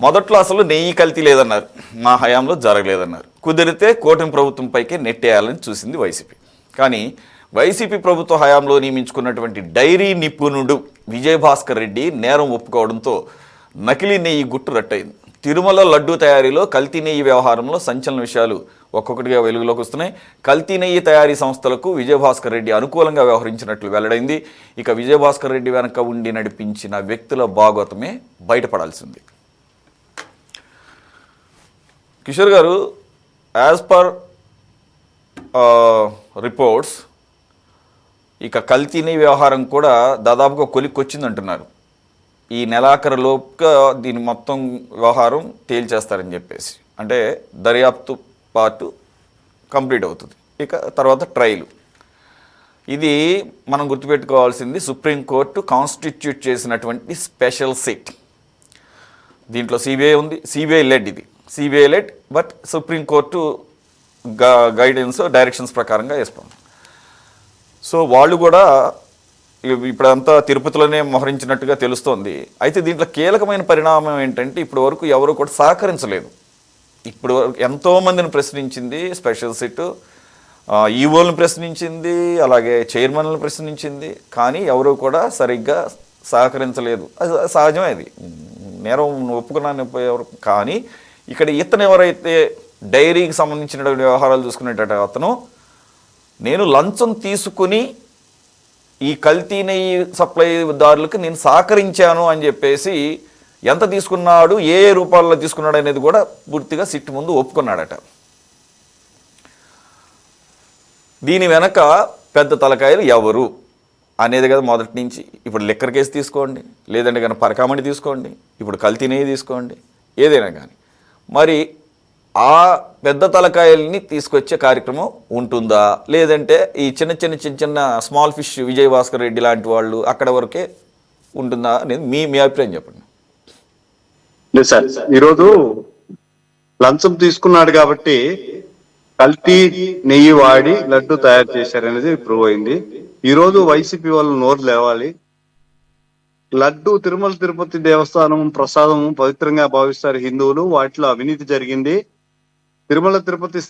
మొదట్లో అసలు నెయ్యి కల్తీ లేదన్నారు, మా హయాంలో జరగలేదన్నారు. కుదిరితే కూటమి ప్రభుత్వంపైకి నెట్టేయాలని చూసింది వైసీపీ. కానీ వైసీపీ ప్రభుత్వ హయాంలో నియమించుకున్నటువంటి డైరీ నిపుణుడు విజయభాస్కర్ రెడ్డి నేరం ఒప్పుకోవడంతో నకిలీ నెయ్యి గుట్టు రట్టయింది. తిరుమల లడ్డూ తయారీలో కల్తీ నెయ్యి వ్యవహారంలో సంచలన విషయాలు ఒక్కొక్కటిగా వెలుగులోకి వస్తున్నాయి. కల్తీ నెయ్యి తయారీ సంస్థలకు విజయభాస్కర్ రెడ్డి అనుకూలంగా వ్యవహరించినట్లు వెల్లడైంది. ఇక విజయభాస్కర్ రెడ్డి వెనక ఉండి నడిపించిన వ్యక్తుల భాగోతమే బయటపడాల్సింది. కిషోర్ గారు, యాజ్ పర్ రిపోర్ట్స్ ఇక కల్తీ నెయ్యి వ్యవహారం కూడా దాదాపుగా కొలిక్కొచ్చింది అంటున్నారు. ఈ నెలాఖరులోపుగా దీని మొత్తం వ్యవహారం తేల్చేస్తారని చెప్పేసి, అంటే దర్యాప్తు పార్టు కంప్లీట్ అవుతుంది. ఇక తర్వాత ట్రయల్. ఇది మనం గుర్తుపెట్టుకోవాల్సింది, సుప్రీంకోర్టు కాన్స్టిట్యూట్ చేసినటువంటి స్పెషల్ సిట్. దీంట్లో సిబిఐ ఉంది, సిబిఐ లెడ్, ఇది CBI led, but Supreme Court guidance directions ప్రకారంగా వేస్తాం. సో వాళ్ళు కూడా ఇప్పుడంతా తిరుపతిలోనే మోహరించినట్టుగా తెలుస్తోంది. అయితే దీంట్లో కీలకమైన పరిణామం ఏంటంటే, ఇప్పటి వరకు ఎవరు కూడా సహకరించలేదు. ఇప్పుడు వరకు ఎంతోమందిని ప్రశ్నించింది స్పెషల్ సిట్, ఈవోలను ప్రశ్నించింది, అలాగే చైర్మన్లను ప్రశ్నించింది, కానీ ఎవరు కూడా సరిగ్గా సహకరించలేదు. అది సహజమే, అది నేరం ఒప్పుకున్నాను ఎవరు. కానీ ఇక్కడ ఇతను ఎవరైతే డైరీకి సంబంధించిన వ్యవహారాలు చూసుకునేట అతను, నేను లంచం తీసుకుని ఈ కల్తీ నెయ్యి సప్లైదారులకు నేను సహకరించాను అని చెప్పేసి ఎంత తీసుకున్నాడు, ఏ ఏ రూపాల్లో తీసుకున్నాడు అనేది కూడా పూర్తిగా సిట్ ముందు ఒప్పుకున్నాడట. దీని వెనక పెద్ద తలకాయలు ఎవరు అనేది కదా మొదటి నుంచి. ఇప్పుడు లిక్కర్ కేసు తీసుకోండి, లేదంటే కానీ పరకామణి తీసుకోండి, ఇప్పుడు కల్తీ నెయ్యి తీసుకోండి, ఏదైనా కానీ మరి ఆ పెద్ద తలకాయల్ని తీసుకొచ్చే కార్యక్రమం ఉంటుందా, లేదంటే ఈ చిన్న చిన్న చిన్న చిన్న స్మాల్ ఫిష్ విజయభాస్కర్ రెడ్డి లాంటి వాళ్ళు అక్కడ వరకే ఉంటుందా అనేది మీ అభిప్రాయం చెప్పండి. లేదు సార్, ఈరోజు లంచం తీసుకున్నాడు కాబట్టి కల్తీ నెయ్యి వాడి లడ్డు తయారు చేశారనేది ప్రూవ్ అయింది. ఈరోజు వైసీపీ వాళ్ళు నోరు లేవాలి. లడ్డు తిరుమల తిరుపతి దేవస్థానం ప్రసాదం పవిత్రంగా భావిస్తారు హిందువులు, వాటిలో అవినీతి జరిగింది. తిరుమల తిరుపతి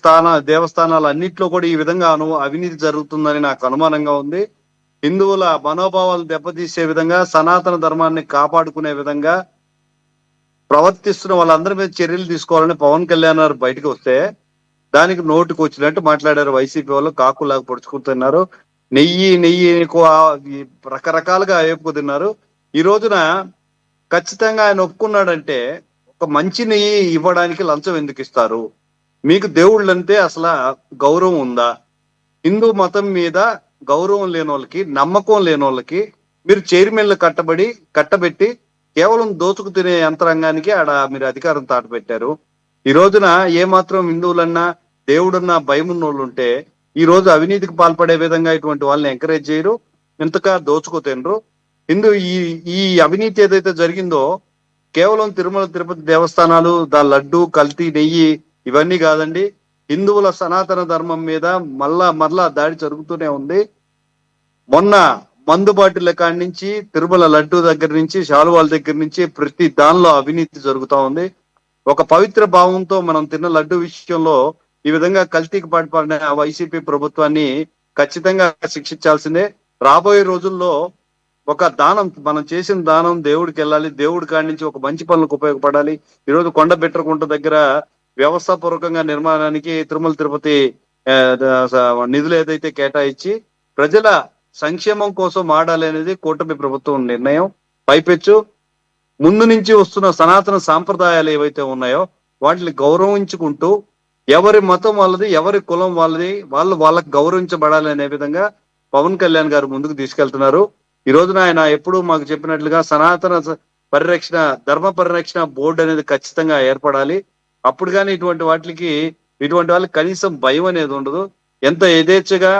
దేవస్థానాలు అన్నింటిలో కూడా ఈ విధంగా అవినీతి జరుగుతుందని నాకు అనుమానంగా ఉంది. హిందువుల మనోభావాలు దెబ్బతీసే విధంగా, సనాతన ధర్మాన్ని కాపాడుకునే విధంగా ప్రవర్తిస్తున్న వాళ్ళందరి మీద చర్యలు తీసుకోవాలని పవన్ కళ్యాణ్ గారు బయటకు వస్తే దానికి నోటుకు వచ్చినట్టు మాట్లాడారు. వైసీపీ వాళ్ళు కాకులాగా పొడుచుకుంటున్నారు. నెయ్యి రకరకాలుగా వేపుకు తిన్నారు. ఈ రోజున ఖచ్చితంగా ఆయన ఒప్పుకున్నాడంటే, ఒక మంచి నెయ్యి ఇవ్వడానికి లంచం ఎందుకు ఇస్తారు? మీకు దేవుళ్ళంటే అసలు గౌరవం ఉందా? హిందూ మతం మీద గౌరవం లేని వాళ్ళకి, నమ్మకం లేని వాళ్ళకి మీరు చైర్మన్లు కట్టబెట్టి కేవలం దోచుకు తినే యంత్రాంగానికి ఆడ మీరు అధికారం తాటపెట్టారు. ఈ రోజున ఏమాత్రం హిందువులన్నా దేవుడన్నా భయం ఉన్న వాళ్ళు ఉంటే ఈ రోజు అవినీతికి పాల్పడే విధంగా ఇటువంటి వాళ్ళని ఎంకరేజ్ చేయరు, ఇంతగా దోచుకు తినరు. ఈ అవినీతి ఏదైతే జరిగిందో కేవలం తిరుమల తిరుపతి దేవస్థానాలు, లడ్డు, కల్తీ నెయ్యి ఇవన్నీ కాదండి. హిందువుల సనాతన ధర్మం మీద మళ్ళా దాడి జరుగుతూనే ఉంది. మొన్న మందు బాటిల కాడి నుంచి, తిరుమల లడ్డు దగ్గర నుంచి, శాలువాల దగ్గర నుంచి ప్రతి దానిలో అవినీతి జరుగుతూ ఉంది. ఒక పవిత్ర భావంతో మనం తిన్న లడ్డు విషయంలో ఈ విధంగా కల్తీకి పాల్పడిన వైసీపీ ప్రభుత్వాన్ని ఖచ్చితంగా శిక్షించాల్సిందే. రాబోయే రోజుల్లో ఒక దానం, మనం చేసిన దానం దేవుడికి వెళ్ళాలి, దేవుడి కాడి నుంచి ఒక మంచి పనులకు ఉపయోగపడాలి. ఈరోజు కొండబెట్టకుంట దగ్గర వ్యవస్థాపూర్వకంగా నిర్మాణానికి తిరుమల తిరుపతి నిధులు ఏదైతే కేటాయించి ప్రజల సంక్షేమం కోసం ఆడాలి అనేది కూటమి ప్రభుత్వం నిర్ణయం. పైపెచ్చు ముందు నుంచి వస్తున్న సనాతన సాంప్రదాయాలు ఏవైతే ఉన్నాయో వాటిని గౌరవించుకుంటూ, ఎవరి మతం వాళ్ళది, ఎవరి కులం వాళ్ళది, వాళ్ళకి గౌరవించబడాలి అనే విధంగా పవన్ కళ్యాణ్ గారు ముందుకు తీసుకెళ్తున్నారు. ఈ రోజున ఆయన ఎప్పుడు మాకు చెప్పినట్లుగా సనాతన పరిరక్షణ, ధర్మ పరిరక్షణ బోర్డు అనేది ఖచ్చితంగా ఏర్పడాలి. అప్పుడు కానీ ఇటువంటి వాళ్ళకి కనీసం భయం అనేది ఉండదు. ఎంత యథేచ్ఛగా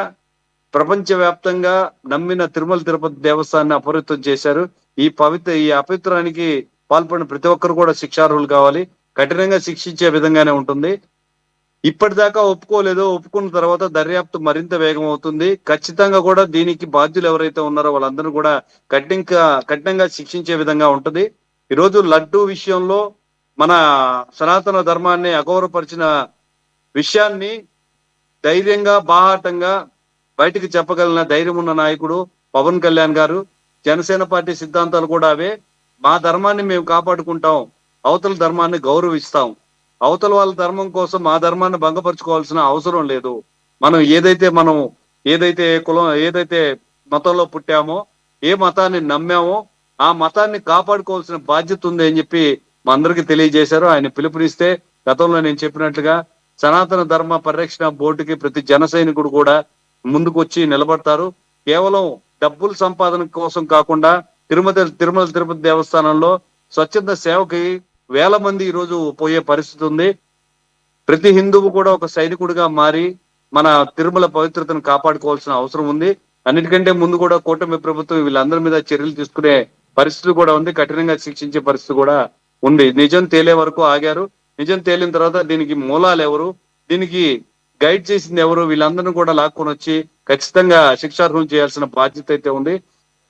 ప్రపంచవ్యాప్తంగా నమ్మిన తిరుమల తిరుపతి దేవస్థానాన్ని అపవిత్రం చేశారు. ఈ అపవిత్రానికి పాల్పడిన ప్రతి ఒక్కరు కూడా శిక్షార్హులు కావాలి. కఠినంగా శిక్షించే విధంగానే ఉంటుంది. ఇప్పటిదాకా ఒప్పుకున్న తర్వాత దర్యాప్తు మరింత వేగం అవుతుంది. ఖచ్చితంగా కూడా దీనికి బాధ్యులు ఎవరైతే ఉన్నారో వాళ్ళందరూ కూడా కఠినంగా శిక్షించే విధంగా ఉంటుంది. ఈరోజు లడ్డు విషయంలో మన సనాతన ధర్మాన్ని అగౌరవపరిచిన విషయాన్ని ధైర్యంగా బాహాటంగా బయటికి చెప్పగలిగిన ధైర్యం ఉన్న నాయకుడు పవన్ కళ్యాణ్ గారు. జనసేన పార్టీ సిద్ధాంతాలు కూడా అవే. మా ధర్మాన్ని మేము కాపాడుకుంటాం, అవతల ధర్మాన్ని గౌరవిస్తాం, అవతల వాళ్ళ ధర్మం కోసం మా ధర్మాన్ని భంగపరచుకోవాల్సిన అవసరం లేదు. మనం ఏదైతే కులం ఏదైతే మతంలో పుట్టామో, ఏ మతాన్ని నమ్మామో ఆ మతాన్ని కాపాడుకోవాల్సిన బాధ్యత ఉంది అని చెప్పి మా అందరికి తెలియజేశారు. ఆయన పిలుపునిస్తే గతంలో నేను చెప్పినట్లుగా సనాతన ధర్మ పరిరక్షణ బోర్డుకి ప్రతి జన సైనికుడు కూడా ముందుకు వచ్చి నిలబడతారు. కేవలం డబ్బుల సంపాదన కోసం కాకుండా తిరుమల తిరుపతి దేవస్థానంలో స్వచ్ఛంద సేవకి వేల మంది ఈ రోజు పోయే పరిస్థితి ఉంది. ప్రతి హిందువు కూడా ఒక సైనికుడిగా మారి మన తిరుమల పవిత్రతను కాపాడుకోవాల్సిన అవసరం ఉంది. అన్నిటికంటే ముందు కూడా కూటమి ప్రభుత్వం వీళ్ళందరి మీద చర్యలు తీసుకునే పరిస్థితి కూడా ఉంది. కఠినంగా శిక్షించే పరిస్థితి కూడా ఉంది. నిజం తేలే వరకు ఆగారు. నిజం తేలిన తర్వాత దీనికి మూలాలు ఎవరు, దీనికి గైడ్ చేసింది ఎవరు, వీళ్ళందరినీ కూడా లాక్కొని వచ్చి ఖచ్చితంగా శిక్షార్హం చేయాల్సిన బాధ్యత అయితే ఉంది.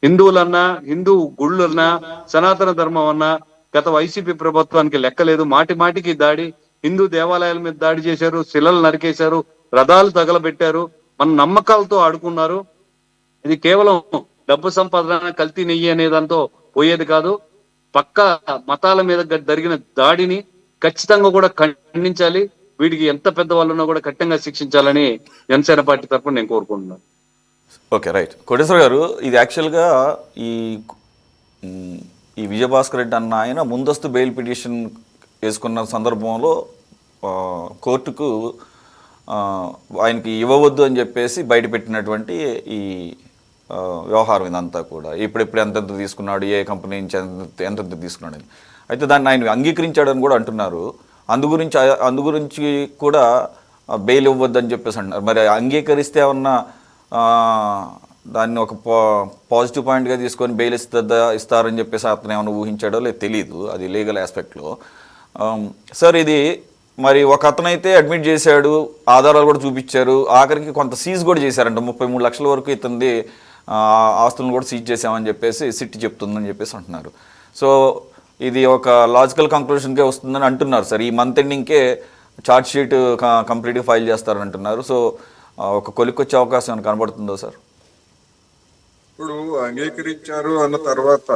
హిందువులన్నా, హిందూ గుళ్ళన్నా, సనాతన ధర్మం అన్నా గత వైసీపీ ప్రభుత్వానికి లెక్కలేదు. మాటి మాటికి దాడి, హిందూ దేవాలయాల మీద దాడి చేశారు, శిలలు నరికేశారు, రథాలు తగలబెట్టారు, మన నమ్మకాలతో ఆడుకున్నారు. ఇది కేవలం డబ్బు సంపాదన, కల్తీ నెయ్యి అనే దాంతో పోయేది కాదు. పక్క మతాల మీద జరిగిన దాడిని ఖచ్చితంగా కూడా ఖండించాలి. వీటికి ఎంత పెద్ద వాళ్ళు ఉన్నా కూడా కఠినంగా శిక్షించాలని జనసేన పార్టీ తరఫున నేను కోరుకుంటున్నాను. Okay, right. కోటేశ్వర గారు, ఇది యాక్చువల్గా ఈ ఈ విజయభాస్కర్ రెడ్డి అన్న ఆయన ముందస్తు బెయిల్ పిటిషన్ వేసుకున్న సందర్భంలో కోర్టుకు ఆయనకి ఇవ్వవద్దు అని చెప్పేసి బయటపెట్టినటువంటి ఈ వ్యవహారం ఇదంతా కూడా. ఇప్పుడెప్పుడు ఎంతెంత తీసుకున్నాడు, ఏ కంపెనీ నుంచి ఎంతెంత తీసుకున్నాడు అని. అయితే దాన్ని ఆయన అంగీకరించాడని కూడా అంటున్నారు. అందు గురించి కూడా బెయిల్ ఇవ్వద్దు అని చెప్పేసి అంటున్నారు. మరి అంగీకరిస్తే ఏమన్నా దాన్ని ఒక పాజిటివ్ పాయింట్గా తీసుకొని బెయిల్ ఇస్తారని చెప్పేసి అతను ఏమైనా ఊహించాడో లేదు తెలియదు, అది లీగల్ ఆస్పెక్ట్లో. సార్, ఇది మరి ఒక అతనైతే అడ్మిట్ చేశాడు, ఆధారాలు కూడా చూపించారు, ఆఖరికి కొంత సీజ్ కూడా చేశారంట. 33 లక్షల వరకు ఇతనిది ఆస్తులను కూడా సీజ్ చేసామని చెప్పేసి సిట్ చెప్తుందని చెప్పేసి అంటున్నారు. సో ఇది ఒక లాజికల్ కంక్లూషన్కే వస్తుందని అంటున్నారు సార్. ఈ మంత్ ఎండింగ్కే ఛార్జ్ షీట్ కంప్లీట్గా ఫైల్ చేస్తారని అంటున్నారు. సో ఒక కొలిక్కొచ్చే అవకాశం ఏమైనా కనబడుతుందో సార్? ఇప్పుడు అంగీకరించారు అన్న తర్వాత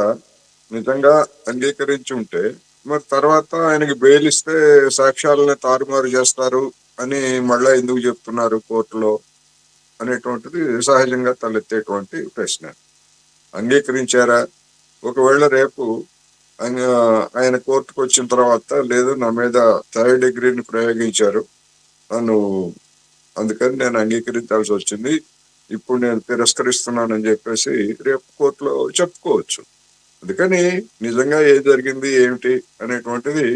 నిజంగా అంగీకరించి ఉంటే మరి తర్వాత ఆయనకి బెయిల్ ఇస్తే సాక్ష్యాలని తారుమారు చేస్తారు అని మళ్ళా ఎందుకు చెప్తున్నారు కోర్టులో అనేటువంటిది సహజంగా తలెత్తేటువంటి ప్రశ్న. అంగీకరించారా? ఒకవేళ రేపు ఆయన కోర్టుకు వచ్చిన తర్వాత లేదు నా మీద థర్డ్ డిగ్రీని ప్రయోగించారు, నన్ను అందుకని నేను అంగీకరించాల్సి వచ్చింది, ఇప్పుడు నేను తిరస్కరిస్తున్నానని చెప్పేసి రేపు కోర్టులో చెప్పుకోవచ్చు. అందుకని నిజంగా ఏం జరిగింది ఏమిటి అనేటువంటిది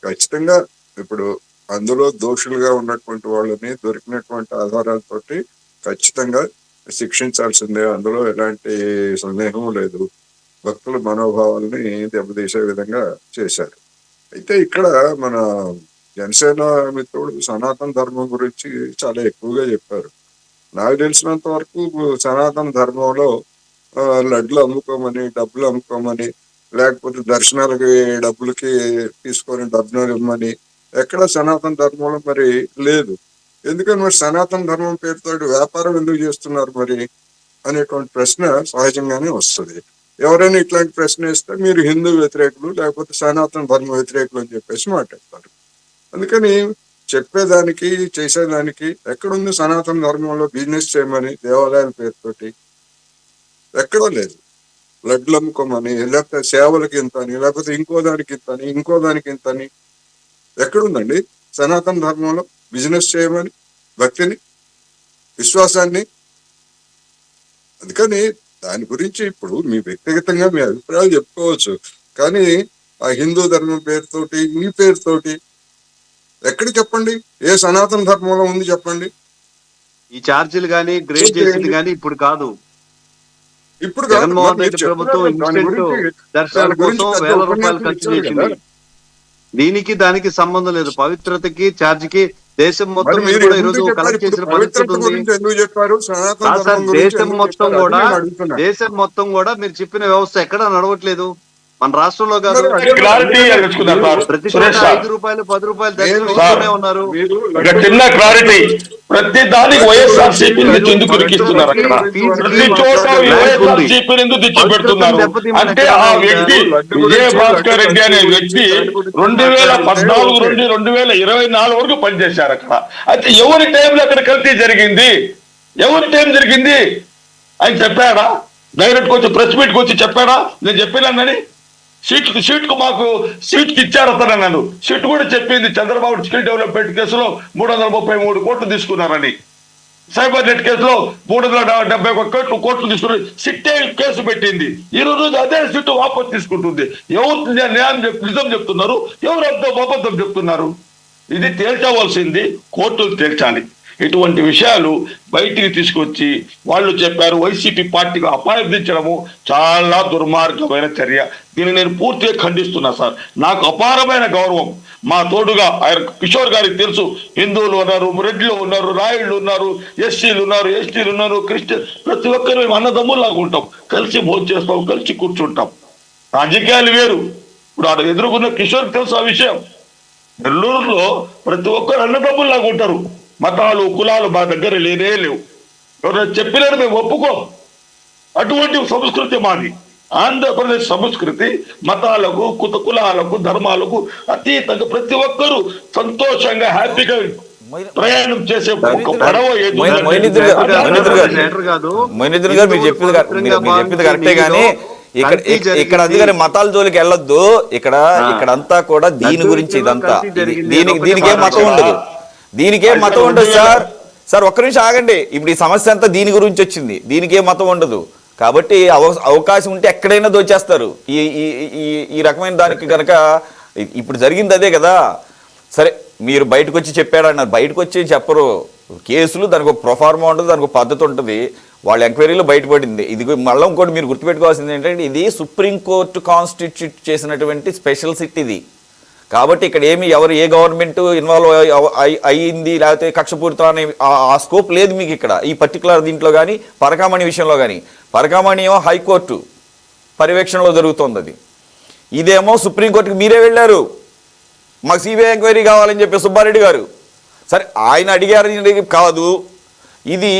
ఖచ్చితంగా ఇప్పుడు అందులో దోషులుగా ఉన్నటువంటి వాళ్ళని దొరికినటువంటి ఆధారాలతోటి ఖచ్చితంగా శిక్షించాల్సిందే, అందులో ఎలాంటి సందేహం లేదు. భక్తుల మనోభావాలని దెబ్బతీసే విధంగా చేశారు. అయితే ఇక్కడ మన జనసేన మిత్రుడు సనాతన ధర్మం గురించి చాలా ఎక్కువగా చెప్పారు. నాకు తెలిసినంత వరకు సనాతన ధర్మంలో లడ్లు అమ్ముకోమని, డబ్బులు అమ్ముకోమని, లేకపోతే దర్శనాలకి డబ్బులకి తీసుకొని డబ్బులు ఇవ్వమని ఎక్కడ సనాతన ధర్మంలో మరి లేదు. ఎందుకని మరి సనాతన ధర్మం పేరుతో వ్యాపారం ఎందుకు చేస్తున్నారు మరి అనేటువంటి ప్రశ్న సహజంగానే వస్తుంది. ఎవరైనా ఇట్లాంటి ప్రశ్న వేస్తే మీరు హిందూ వ్యతిరేకులు లేకపోతే సనాతన ధర్మ వ్యతిరేకులు అని చెప్పేసి మాట్లాడతారు. అందుకని చెప్పేదానికి చేసేదానికి ఎక్కడుంది సనాతన ధర్మంలో బిజినెస్ చేయమని దేవాలయాల పేరుతోటి? ఎక్కడో లేదు. లడ్లు అమ్ముకోమని, లేకపోతే సేవలకి ఇంతని, లేకపోతే ఇంకో దానికి ఇంతని ఎక్కడుందండి సనాతన ధర్మంలో? బిజినెస్ చేయమని భక్తిని, విశ్వాసాన్ని. అందుకని దాని గురించి ఇప్పుడు మీ వ్యక్తిగతంగా మీ అభిప్రాయాలు చెప్పుకోవచ్చు, కానీ ఆ హిందూ ధర్మం పేరుతోటి మీ పేరుతోటి ఎక్కడ చెప్పండి? ఏ సనాతన ధర్మంలో ఉంది చెప్పండి? ఈ ఛార్జీలు కానీ గ్రేడ్ చేసింది కానీ ఇప్పుడు కాదు. ఇప్పుడు జగన్మోహన్ రెడ్డి ప్రభుత్వం ఇన్స్టెంట్ దర్శనాల కోసం వేల రూపాయలు ఖర్చు చేసింది. దీనికి దానికి సంబంధం లేదు. పవిత్రతకి ఛార్జీకి దేశం మొత్తం మీద కూడా ఈరోజు కలెక్ట్ చేసిన పరిస్థితి ఉంది. దేశం మొత్తం కూడా మీరు చెప్పిన వ్యవస్థ ఎక్కడా నడవట్లేదు. మన రాష్ట్రంలో కాదు, క్లారిటీ తెలుసుకుందాం సార్. ప్రతి చోట సురేష్ సార్, 5 రూపాయలు 10 రూపాయలు దర్శనం నేను- ఇస్తూనే ఉన్నారు. మీరు ఇక చిన్న క్లారిటీ, ప్రతి దానికి వైఎస్ఆర్ సిపి ఎందుకు ఇరికిస్తున్నారు అక్కడ? ప్రతి చోట వైఎస్ఆర్ సిపి ఎందుకు తెచ్చి పెడుతున్నారు అంటే, ఆ వ్యక్తి విజయభాస్కర్ రెడ్డి అనే వ్యక్తి 2014 నుండి 2024 వరకు పనిచేశారు అక్కడ. అయితే ఎవరి టైంలో అక్కడ కల్తీ జరిగింది? ఎవరి టైం జరిగింది ఆయన చెప్పాడా? డైరెక్ట్ వచ్చి ప్రెస్ మీట్కి వచ్చి చెప్పాడా నేను చెప్పినానని? సీట్ కు మాకు సీట్ కి ఇచ్చారు అతను నన్ను. సీట్ కూడా చెప్పింది చంద్రబాబు స్కిల్ డెవలప్మెంట్ కేసులో 333 కోట్లు తీసుకున్నారని, సైబర్ నెట్ కేసులో 371 కోట్లు తీసుకుని సిట్టే కేసు పెట్టింది. ఈ రోజు అదే సీటు వాపసు తీసుకుంటుంది. ఎవరు నిజం చెప్తున్నారు, ఎవరు అబద్ధం చెప్తున్నారు? ఇది తేల్చవలసింది కోర్టులు తేల్చాలి. ఇటువంటి విషయాలు బయటికి తీసుకొచ్చి వాళ్ళు చెప్పారు వైసీపీ పార్టీగా అపార్థించడము చాలా దుర్మార్గమైన చర్య. దీన్ని నేను పూర్తిగా ఖండిస్తున్నా సార్. నాకు అపారమైన గౌరవం. మా తోడుగా ఆయన కిషోర్ గారికి తెలుసు, హిందువులు ఉన్నారు, రెడ్డిలు ఉన్నారు, రాయుళ్ళు ఉన్నారు, ఎస్సీలు ఉన్నారు, ఎస్టీలు ఉన్నారు, క్రిస్టియన్, ప్రతి ఒక్కరు మేము అన్నదమ్ముల్లాగా ఉంటాం, కలిసి భోజనం చేస్తాం, కలిసి కూర్చుంటాం. రాజకీయాలు వేరు. ఇప్పుడు ఆడ ఎదుర్కొన్న కిషోర్కి తెలుసు ఆ విషయం. నెల్లూరులో ప్రతి ఒక్కరు అన్నదమ్ముల్లాగా ఉంటారు. మతాలు కులాలు మా దగ్గర లేనే లేవు. ఎవరైనా చెప్పినారు మేము ఒప్పుకో. అటువంటి సంస్కృతి మాది. ఆంధ్రప్రదేశ్ సంస్కృతి మతాలకు కులాలకు ధర్మాలకు అతీతంగా ప్రతి ఒక్కరూ సంతోషంగా హ్యాపీగా ప్రయాణం చేసే ఒక పడవ మొయినుద్దీన్ గారు మీరు చెప్పింది కరెక్టే, కానీ ఇక్కడ అందుకని మతాల జోలికి వెళ్ళొద్దు. ఇక్కడంతా కూడా దీని గురించి, ఇదంతా దీనికేం మతం ఉండదు, దీనికేం మతం ఉండదు సార్. ఒక్క నిమిషం ఆగండి. ఇప్పుడు ఈ సమస్య అంతా దీని గురించి వచ్చింది, దీనికేం మతం ఉండదు. కాబట్టి అవకాశం ఉంటే ఎక్కడైనా దోచేస్తారు ఈ రకమైన దానికి కనుక. ఇప్పుడు జరిగింది అదే కదా. సరే, మీరు బయటకు వచ్చి చెప్పాడన్నారు, బయటకు వచ్చి చెప్పరు. కేసులు దానికి ఒక ప్రొఫార్మా ఉంటుంది, దానికి ఒక పద్ధతి ఉంటుంది. వాళ్ళ ఎంక్వైరీలో బయటపడింది. ఇది మళ్ళీ ఇంకోటి మీరు గుర్తుపెట్టుకోవాల్సింది ఏంటంటే, ఇది సుప్రీంకోర్టు కాన్స్టిట్యూట్ చేసినటువంటి స్పెషల్ సిట్ ఇది. కాబట్టి ఇక్కడ ఏమి ఎవరు ఏ గవర్నమెంట్ ఇన్వాల్వ్ అయ్యింది లేకపోతే కక్షపూరితం అనే ఆ స్కోప్ లేదు మీకు ఇక్కడ ఈ పర్టికులర్ దీంట్లో. కానీ పరకామణి విషయంలో కానీ, పరకామణి ఏమో హైకోర్టు పర్యవేక్షణలో జరుగుతుంది. అది ఇదేమో సుప్రీంకోర్టుకి మీరే వెళ్ళారు, మాకు సిబిఐ ఎంక్వైరీ కావాలని చెప్పి సుబ్బారెడ్డి గారు. సరే, ఆయన అడిగారు కాదు. ఇది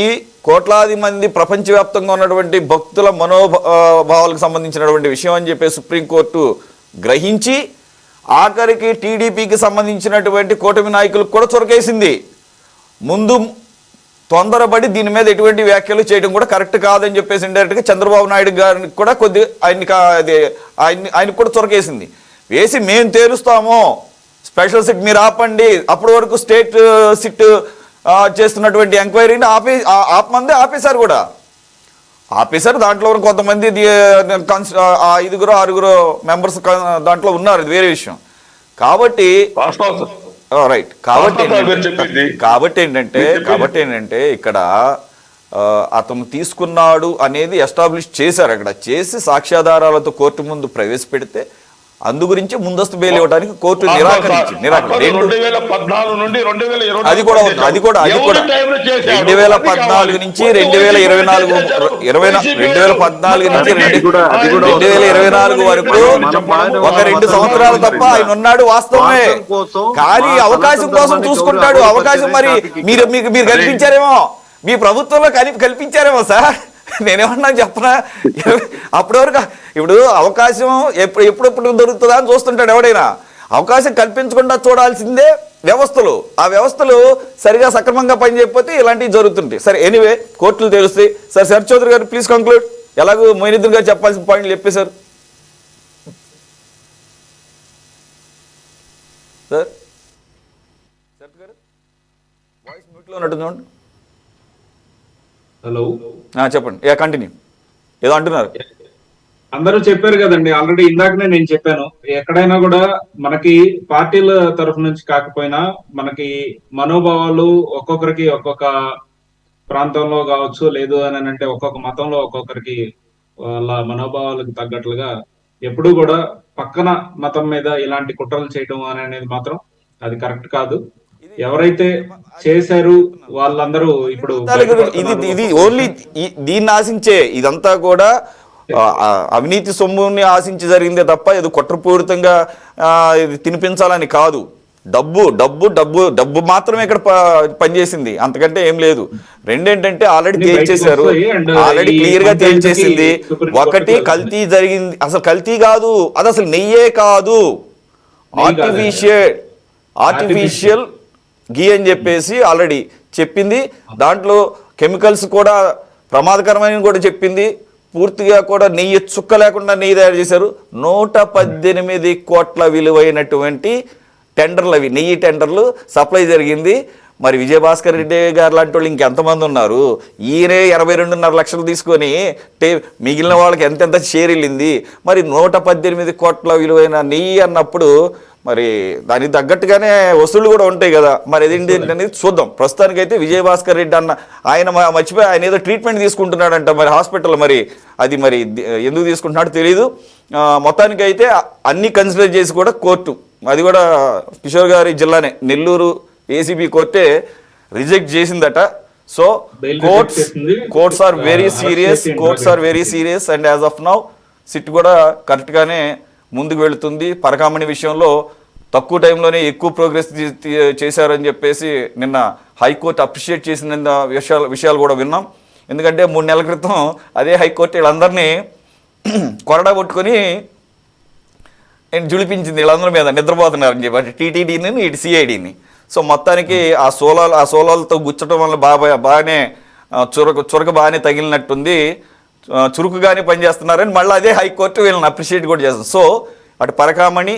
కోట్లాది మంది ప్రపంచవ్యాప్తంగా ఉన్నటువంటి భక్తుల మనోభావాలకు సంబంధించినటువంటి విషయం అని చెప్పి సుప్రీంకోర్టు గ్రహించి ఆఖరికి టీడీపీకి సంబంధించినటువంటి కూటమి నాయకులకు కూడా చొరకేసింది. ముందు తొందరపడి దీని మీద ఎటువంటి వ్యాఖ్యలు చేయడం కూడా కరెక్ట్ కాదని చెప్పేసి ఇండైరెక్ట్గా చంద్రబాబు నాయుడు గారికి కూడా ఆయనకి కూడా చొరకేసింది. వేసి మేము తేలుస్తాము, స్పెషల్ సిట్ మీరు ఆపండి, అప్పటి వరకు స్టేట్ సిట్ చేస్తున్నటువంటి ఎంక్వైరీని ఆపమంది ఆపేశారు కూడా. ఆపేశారు. దాంట్లో కొంతమంది 5-6 మెంబర్స్ దాంట్లో ఉన్నారు, అది వేరే విషయం. కాబట్టి రైట్. కాబట్టి ఏంటంటే ఇక్కడ అతను తీసుకున్నాడు అనేది ఎస్టాబ్లిష్ చేశారు. అక్కడ చేసి సాక్ష్యాధారాలతో కోర్టు ముందు ప్రవేశపెడితే అందు గురించి ముందస్తు బెయిల్ ఇవ్వడానికి కోర్టు నిరాకరించింది. 2014 నుండి 2024 అది కూడా 2014 నుంచి 2024 వరకు ఒక 2 సంవత్సరాలు తప్ప ఆయన ఉన్నాడు, వాస్తవమే. కానీ అవకాశం కోసం చూసుకుంటాడు. అవకాశం మరి మీరు కల్పించారేమో, మీ ప్రభుత్వంలో కల్పించారేమో సార్. నేనేమన్నా చెప్పనా? అప్పటి వరకు ఇప్పుడు అవకాశం ఎప్పుడెప్పుడు దొరుకుతుందా అని చూస్తుంటాడు ఎవడైనా. అవకాశం కల్పించకుండా చూడాల్సిందే వ్యవస్థలు. ఆ వ్యవస్థలు సరిగా సక్రమంగా పనిచేయకపోతే ఇలాంటివి జరుగుతుంటాయి. సరే, ఎనీవే కోర్టులు తెలుస్తాయి. సార్ శరత్ చౌదరి గారు ప్లీజ్ కంక్లూడ్. ఎలాగో మొయినుద్దీన్ గారు చెప్పాల్సిన పాయింట్లు చెప్పేశారు సార్. శరత్ గారు వాయిస్ మ్యూట్లో ఉన్నట్టు చూడండి. హలో, చెప్పండి. కంటిన్యూ. ఏదో అంటున్నారు. అందరూ చెప్పారు కదండి, ఆల్రెడీ ఇందాకనే నేను చెప్పాను. ఎక్కడైనా కూడా మనకి పార్టీల తరఫు నుంచి కాకపోయినా మనకి మనోభావాలు ఒక్కొక్కరికి ఒక్కొక్క ప్రాంతంలో కావచ్చు, లేదు అని అంటే ఒక్కొక్క మతంలో ఒక్కొక్కరికి వాళ్ళ మనోభావాలకు తగ్గట్లుగా ఎప్పుడూ కూడా పక్కన మతం మీద ఇలాంటి కుట్రలు చేయడం అనేది మాత్రం అది కరెక్ట్ కాదు. ఎవరైతే చేశారు వాళ్ళందరూ ఇప్పుడు ఇది ఓన్లీ దీన్ని ఆశించే ఇదంతా కూడా అవినీతి సొమ్ముని ఆశించి జరిగిందే తప్ప ఇది కుట్రపూరితంగా ఇది తినిపించాలని కాదు. డబ్బు డబ్బు డబ్బు డబ్బు మాత్రమే ఇక్కడ పనిచేసింది, అంతకంటే ఏం లేదు. రెండేంటంటే ఆల్రెడీ తేల్చేశారు, ఆల్రెడీ క్లియర్ గా తేల్చేసింది. ఒకటి కల్తీ జరిగింది, అసలు కల్తీ కాదు, అది అసలు నెయ్యే కాదు, ఆర్టిఫిషియల్ గీ అని చెప్పేసి ఆల్రెడీ చెప్పింది. దాంట్లో కెమికల్స్ కూడా ప్రమాదకరమైన కూడా చెప్పింది. పూర్తిగా కూడా నెయ్యి చుక్క లేకుండా నెయ్యి తయారు చేశారు. 118 కోట్ల విలువైనటువంటి టెండర్లు, అవి నెయ్యి టెండర్లు సప్లై జరిగింది. మరి విజయభాస్కర్ రెడ్డి గారు లాంటి వాళ్ళు ఇంకెంతమంది ఉన్నారు? ఈయనే 22.5 లక్షలు తీసుకొని మిగిలిన వాళ్ళకి ఎంతెంత షేర్ వెళ్ళింది. మరి 118 కోట్ల విలువైన నెయ్యి అన్నప్పుడు మరి దానికి తగ్గట్టుగానే వసూళ్లు కూడా ఉంటాయి కదా. మరి అదేంటి అనేది చూద్దాం. ప్రస్తుతానికైతే విజయభాస్కర్ రెడ్డి అన్న ఆయన మర్చిపోయి ఆయన ఏదో ట్రీట్మెంట్ తీసుకుంటున్నాడంట మరి హాస్పిటల్, మరి అది మరి ఎందుకు తీసుకుంటున్నాడో తెలియదు. మొత్తానికైతే అన్ని కన్సిడర్ చేసి కూడా కోర్టు, అది కూడా కిషోర్ గారి జిల్లానే నెల్లూరు ఏసీబీ కోర్టే రిజెక్ట్ చేసిందట. So courts are very serious and as of now SIT కూడా కరెక్ట్గానే ముందుకు వెళుతుంది. పరకామణి విషయంలో తక్కువ టైంలోనే ఎక్కువ ప్రోగ్రెస్ చేశారని చెప్పేసి నిన్న హైకోర్టు అప్రిషియేట్ చేసిన విషయాలు కూడా విన్నాం. ఎందుకంటే 3 నెలల క్రితం అదే హైకోర్టు వీళ్ళందరినీ కొరడా కొట్టుకొని జుడిపించింది, వీళ్ళందరి మీద నిద్రపోతున్నారని చెప్పి, అటు టీటీడీని ఇటు సిఐడిని. సో మొత్తానికి ఆ సోలాలతో గుచ్చటం వల్ల బాగానే చురక బాగానే తగిలినట్టుంది, చురుకుగానే పనిచేస్తున్నారని మళ్ళీ అదే హైకోర్టు వీళ్ళని అప్రిషియేట్ కూడా చేస్తుంది. సో అటు పరకామణి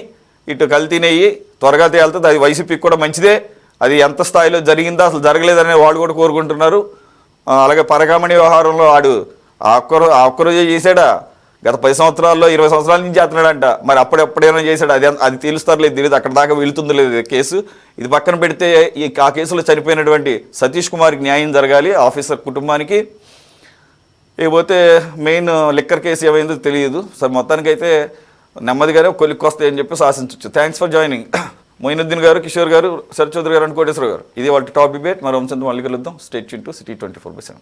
ఇటు కల్తీ నెయ్యి త్వరగా తేలుతుంది. అది వైసీపీకి కూడా మంచిదే. అది ఎంత స్థాయిలో జరిగిందో అసలు జరగలేదనే వాళ్ళు కూడా కోరుకుంటున్నారు. అలాగే పరకామణి వ్యవహారంలో ఆడు ఆ ఒక్కరోజే చేశాడా? గత 10 సంవత్సరాల్లో 20 సంవత్సరాల నుంచి చేస్తున్నాడంట. మరి అప్పుడేమైనా చేశాడు? అది తెలుస్తారు లేదు, తెలియదు, అక్కడ దాకా వెళుతుందో లేదు కేసు. ఇది పక్కన పెడితే ఆ కేసులో చనిపోయినటువంటి సతీష్ కుమార్కి న్యాయం జరగాలి, ఆఫీసర్ కుటుంబానికి. ఇకపోతే మెయిన్ లిక్కర్ కేసు ఏమైందో తెలియదు. సో మొత్తానికైతే నెమ్మదిగానే కొలిక్కొస్తాయని చెప్పి ఆశించవచ్చు. Thanks for joining. మొయినుద్దీన్ గారు, కిషోర్ గారు, శరత్ చౌదరి గారు అండ్ కోటేశ్వర గారు. ఇది వాళ్ళ టాప్ డిబేట్. మరో అంశంతో మళ్ళీ కలుద్దాం. Stay tune to city 24/7.